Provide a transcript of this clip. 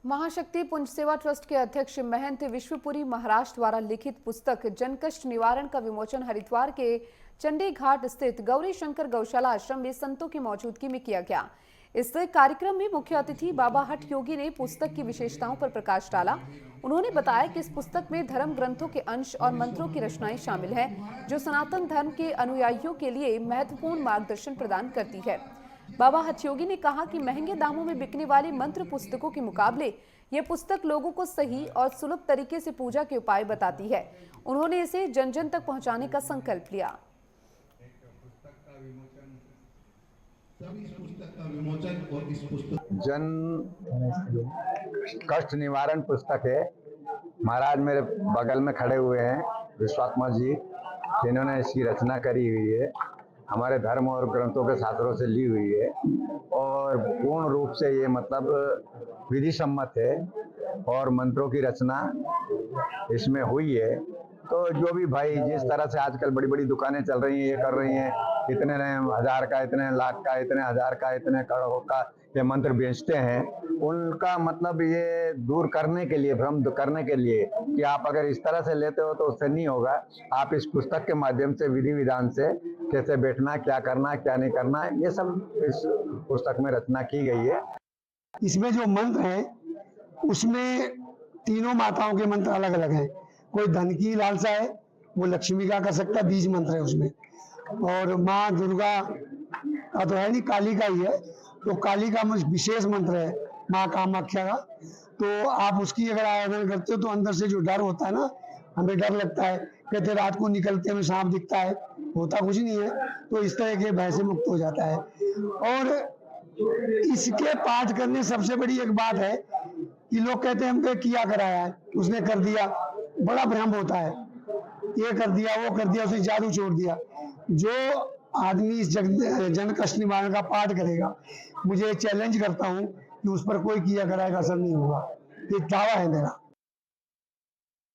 महाशक्ति पुंज सेवा ट्रस्ट के अध्यक्ष महंत विश्वपुरी महाराज द्वारा लिखित पुस्तक जन कष्ट निवारण का विमोचन हरिद्वार के चंडी घाट स्थित गौरी शंकर गौशाला आश्रम में संतों की मौजूदगी में किया गया। इस कार्यक्रम में मुख्य अतिथि बाबा हठ योगी ने पुस्तक की विशेषताओं पर प्रकाश डाला। उन्होंने बताया कि इस पुस्तक में धर्म ग्रंथों के अंश और मंत्रों की रचनाएं शामिल हैं, जो सनातन धर्म के अनुयायियों के लिए महत्वपूर्ण मार्गदर्शन प्रदान करती है। बाबा हठ योगी ने कहा कि महंगे दामों में बिकने वाली मंत्र पुस्तकों के मुकाबले यह पुस्तक लोगों को सही और सुलभ तरीके से पूजा के उपाय बताती है। उन्होंने इसे जन जन तक पहुंचाने का संकल्प लिया। जन कष्ट निवारण पुस्तक है। महाराज मेरे बगल में खड़े हुए हैं, विश्वात्मा जी, जिन्होंने इसकी रचना करी हुई है। हमारे धर्म और ग्रंथों के शास्त्रों से ली हुई है और पूर्ण रूप से ये मतलब विधि सम्मत है और मंत्रों की रचना इसमें हुई है। तो जो भी भाई जिस तरह से आजकल बड़ी बड़ी दुकानें चल रही हैं, ये कर रही हैं, इतने हजार का, इतने लाख का, इतने हजार का, इतने करोड़ का ये मंत्र बेचते हैं, उनका मतलब ये दूर करने के लिए, भ्रम करने के लिए कि आप अगर इस तरह से लेते हो तो उससे नहीं होगा। आप इस पुस्तक के माध्यम से विधि विधान से कैसे बैठना, क्या करना, क्या नहीं करना, ये सब इस पुस्तक में रचना की गई है। इसमें जो मंत्र है उसमें तीनों माताओं के मंत्र अलग अलग हैं। कोई धन की लालसा है वो लक्ष्मी का कर सकता है, बीज मंत्र है उसमें। और माँ दुर्गा का तो है नहीं, काली का ही है, तो काली का विशेष मंत्र है माँ कामाख्या का। तो आप उसकी अगर आराधना करते हो तो अंदर से जो डर होता है ना, हमें डर लगता है, कहते रात को निकलते हमें सांप दिखता है, होता कुछ नहीं है, तो इस तरह के भय से मुक्त हो जाता है। और इसके पाठ करने सबसे बड़ी एक बात है कि लोग कहते हैं हमको किया कराया है, उसने कर दिया, बड़ा भ्रम होता है, ये कर दिया, वो कर दिया, उसने जादू छोड़ दिया। जो आदमी इस जन कष्ट निवारण का पाठ करेगा, मुझे चैलेंज करता हूं कि उस पर कोई किया कराया का असर नहीं होगा। ये दावा है मेरा।